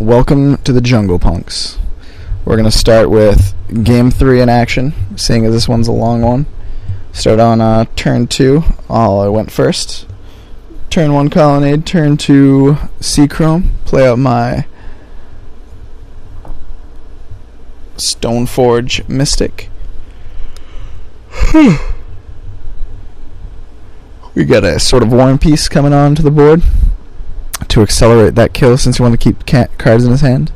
welcome to the Jungle Punks. We're going to start with Game 3 in action, seeing as this one's a long one. Start on turn 2. I went first. Turn 1 Colonnade, turn 2 Sea-Chrome. Play out my Stoneforge Mystic. We got a sort of War and Peace coming on to the board to accelerate that kill since you want to keep cards in his hand.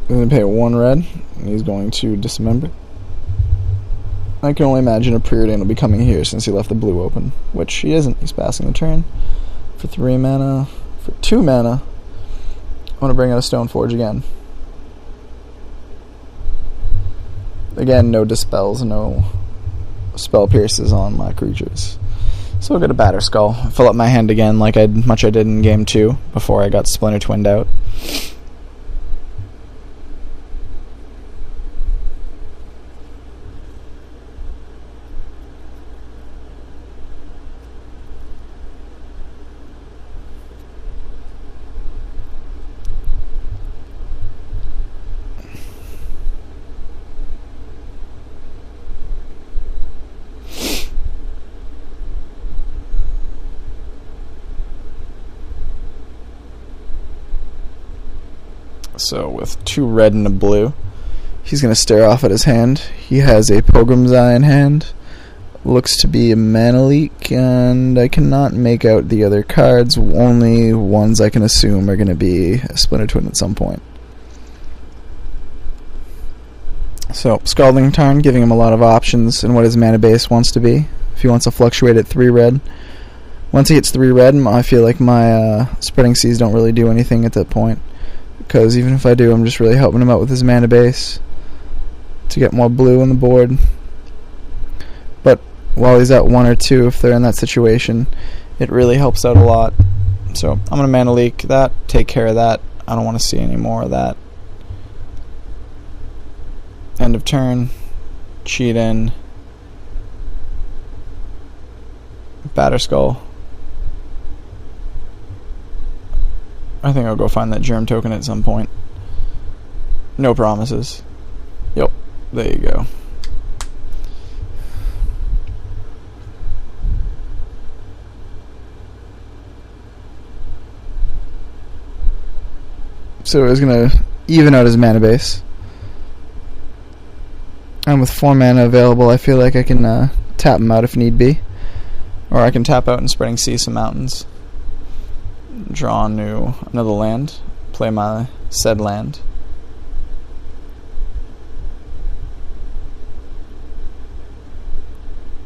He's going to pay 1 red, and he's going to dismember. I can only imagine a Preordain will be coming here since he left the blue open, which he isn't. He's passing the turn for 3 mana. For 2 mana, I want to bring out a Stoneforge again. Again, no dispels, no spell pierces on my creatures. So I'll get a Batterskull. Fill up my hand again like I did in Game 2 before I got Splinter Twinned out. So with 2 red and a blue, he's going to stare off at his hand. He has a Pilgrim's Eye in hand. Looks to be a mana leak, and I cannot make out the other cards. Only ones I can assume are going to be a Splinter Twin at some point. So Scalding Tarn, giving him a lot of options in what his mana base wants to be. If he wants to fluctuate at 3 red. Once he hits 3 red, I feel like my Spreading Seas don't really do anything at that point. Because even if I do, I'm just really helping him out with his mana base to get more blue on the board. But while he's at 1 or 2, if they're in that situation, it really helps out a lot. So I'm going to mana leak that, take care of that. I don't want to see any more of that. End of turn. Cheat in. Batterskull. I think I'll go find that germ token at some point. No promises. Yep, there you go. So it's going to even out his mana base. And with 4 mana available, I feel like I can tap him out if need be. Or I can tap out and Spreading Sea some mountains. Draw another land, play my said land.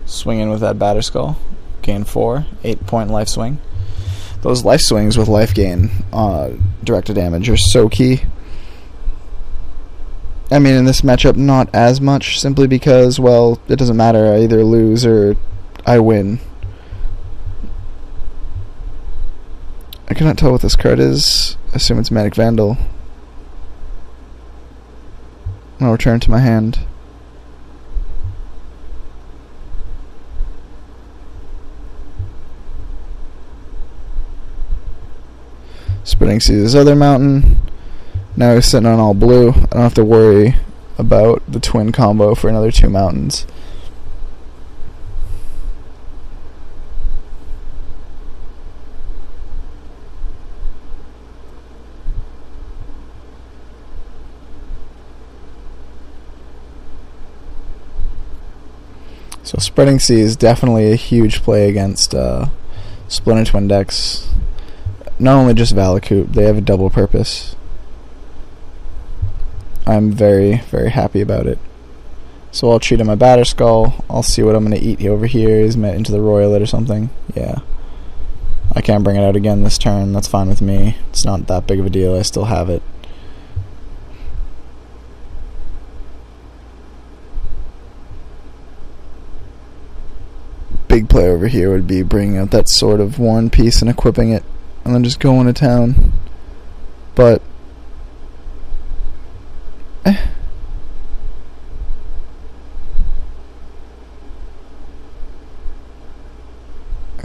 Swing in with that Batterskull, gain 4, 8-point life swing. Those life swings with life gain directed damage are so key. I mean, in this matchup, not as much, simply because, well, it doesn't matter, I either lose or I win. I cannot tell what this card is. I assume it's Manic Vandal. I'll return to my hand. Spreading Seas his other mountain. Now he's sitting on all blue. I don't have to worry about the twin combo for another 2 mountains. So Spreading Sea is definitely a huge play against Splinter Twin decks. Not only just Valakut, they have a double purpose. I'm very, very happy about it. So I'll treat him a Batterskull. I'll see what I'm going to eat over here. He's met into the Roilet or something. Yeah. I can't bring it out again this turn. That's fine with me. It's not that big of a deal. I still have it. Big play over here would be bringing out that Sword of War and Peace and equipping it, and then just going to town. But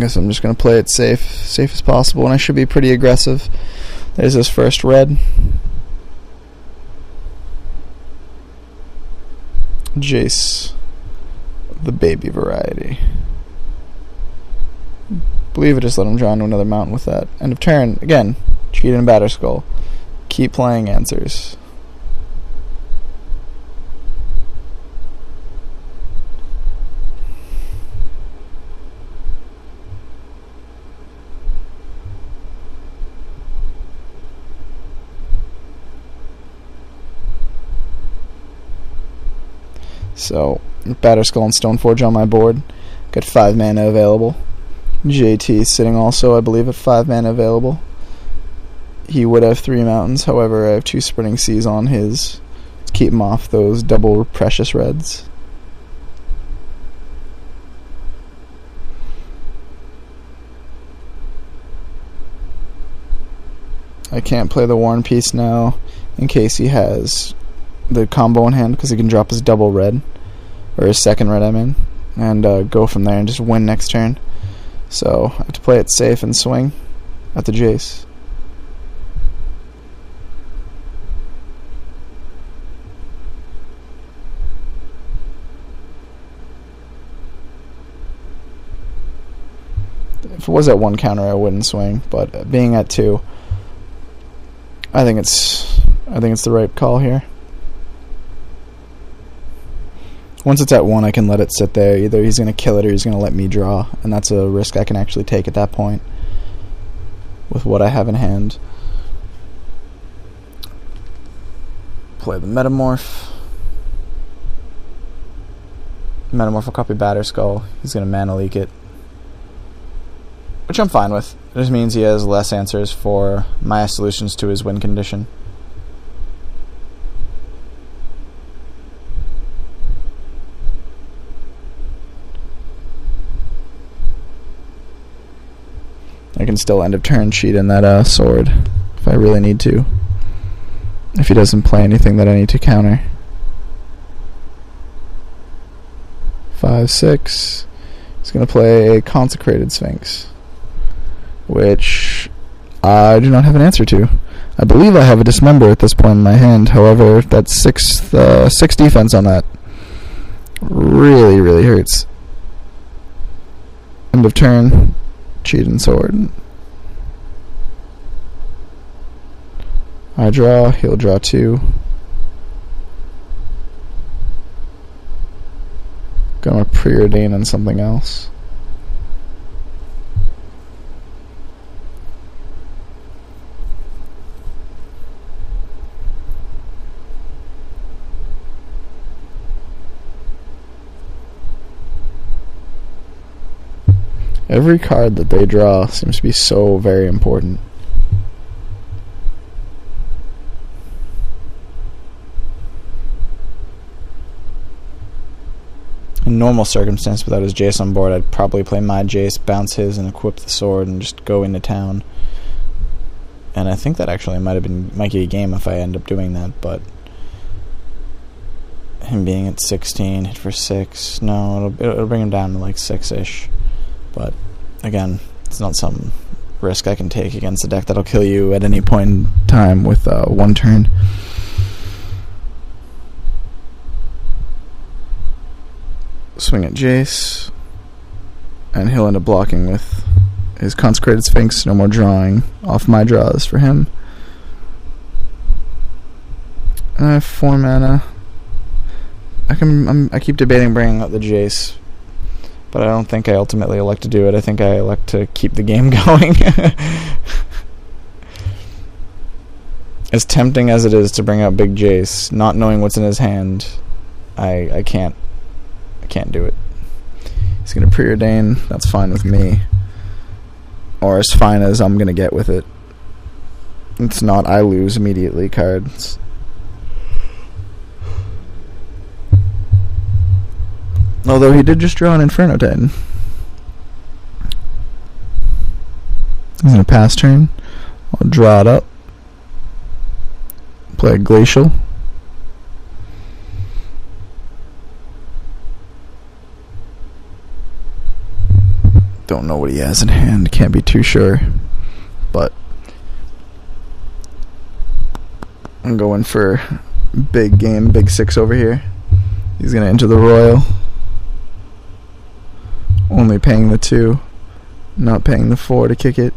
guess I'm just going to play it safe as possible, and I should be pretty aggressive. There's this first red. Jace, the baby variety. Believe it, just let him draw into another mountain with that. End of turn. Again, cheat and batter skull. Keep playing answers. So, Batterskull and Stoneforge on my board. Got 5 mana available. JT sitting also, I believe, at 5 mana available. He would have 3 mountains, however, I have 2 Spreading Seas on his to keep him off those double precious reds. I can't play the War and Peace now in case he has the combo in hand, because he can drop his double red, or his second red, I mean, and go from there and just win next turn. So I have to play it safe and swing at the Jace. If it was at 1 counter, I wouldn't swing, but being at 2, I think it's the right call here. Once it's at 1, I can let it sit there. Either he's going to kill it or he's going to let me draw, and that's a risk I can actually take at that point with what I have in hand. Play the Metamorph. Metamorph will copy Batterskull. He's going to mana leak it, which I'm fine with. It just means he has less answers for my solutions to his win condition. I can still end of turn cheat in that sword if I really need to, if he doesn't play anything that I need to counter. 5, 6. He's going to play a Consecrated Sphinx, which I do not have an answer to. I believe I have a Dismember at this point in my hand. However, that's 6 defense on that. Really, really hurts. End of turn. Cheat and sword. I draw, he'll draw 2. Gonna preordain on something else. Every card that they draw seems to be so very important. In normal circumstance, without his Jace on board, I'd probably play my Jace, bounce his, and equip the sword, and just go into town. And I think that actually might get a game if I end up doing that, but him being at 16, hit for 6, no, it'll bring him down to like 6-ish. But again, it's not some risk I can take against a deck that'll kill you at any point in time with 1 turn. Swing at Jace, and he'll end up blocking with his Consecrated Sphinx. No more drawing off my draws for him. And I have 4 mana. I keep debating bringing out the Jace, but I don't think I ultimately elect to do it. I think I elect to keep the game going. As tempting as it is to bring out Big Jace, not knowing what's in his hand, I can't do it. He's going to preordain. That's fine with me. Or as fine as I'm going to get with it. It's not I lose immediately cards. Although he did just draw an Inferno Titan. He's going to pass turn. I'll draw it up. Play a Glacial. Don't know what he has in hand. Can't be too sure. But I'm going for big game, big 6 over here. He's going to enter the royal. Only paying the 2. Not paying the 4 to kick it.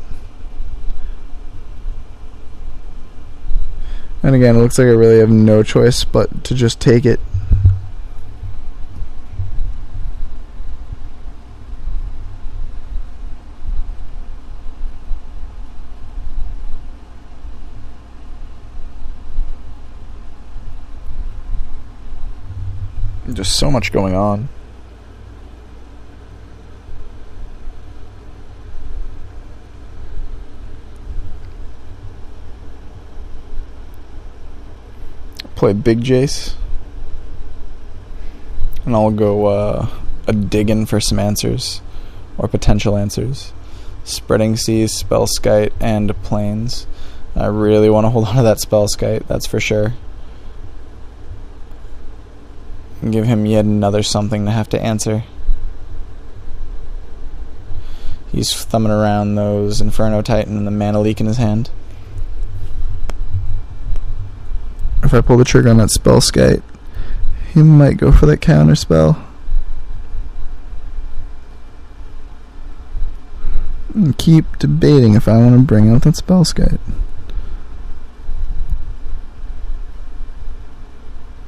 And again, it looks like I really have no choice but to just take it. Just so much going on. Play big Jace, and I'll go a diggin' for some answers, or potential answers. Spreading Seas, Spell Skite, and Plains. I really want to hold on to that Spell Skite, that's for sure. And give him yet another something to have to answer. He's thumbing around those Inferno Titan and the Mana Leak in his hand. If I pull the trigger on that Spell Skite, he might go for that counter spell. And keep debating if I want to bring out that Spell Skite.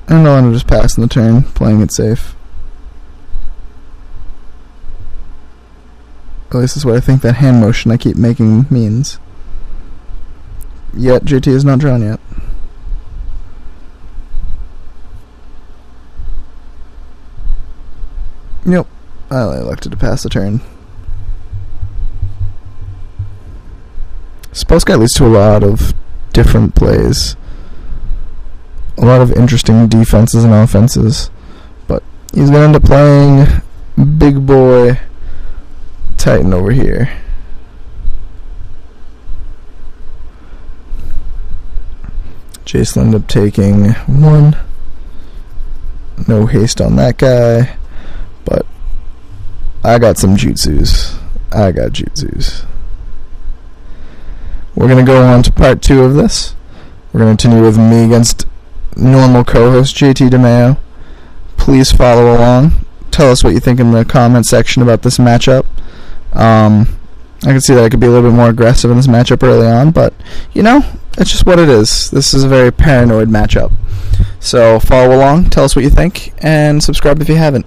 And I'll end up just passing the turn, playing it safe. At least that's what I think that hand motion I keep making means. Yet JT is not drawn yet. Yep, I elected to pass the turn. Spell Skite leads to a lot of different plays. A lot of interesting defenses and offenses. But he's going to end up playing big boy Titan over here. Jace will end up taking 1. No haste on that guy. But I got some jutsus. I got jutsus. We're going to go on to part 2 of this. We're going to continue with me against normal co-host JT DiMaio. Please follow along. Tell us what you think in the comment section about this matchup. I can see that I could be a little bit more aggressive in this matchup early on, but, you know, it's just what it is. This is a very paranoid matchup. So follow along, tell us what you think, and subscribe if you haven't.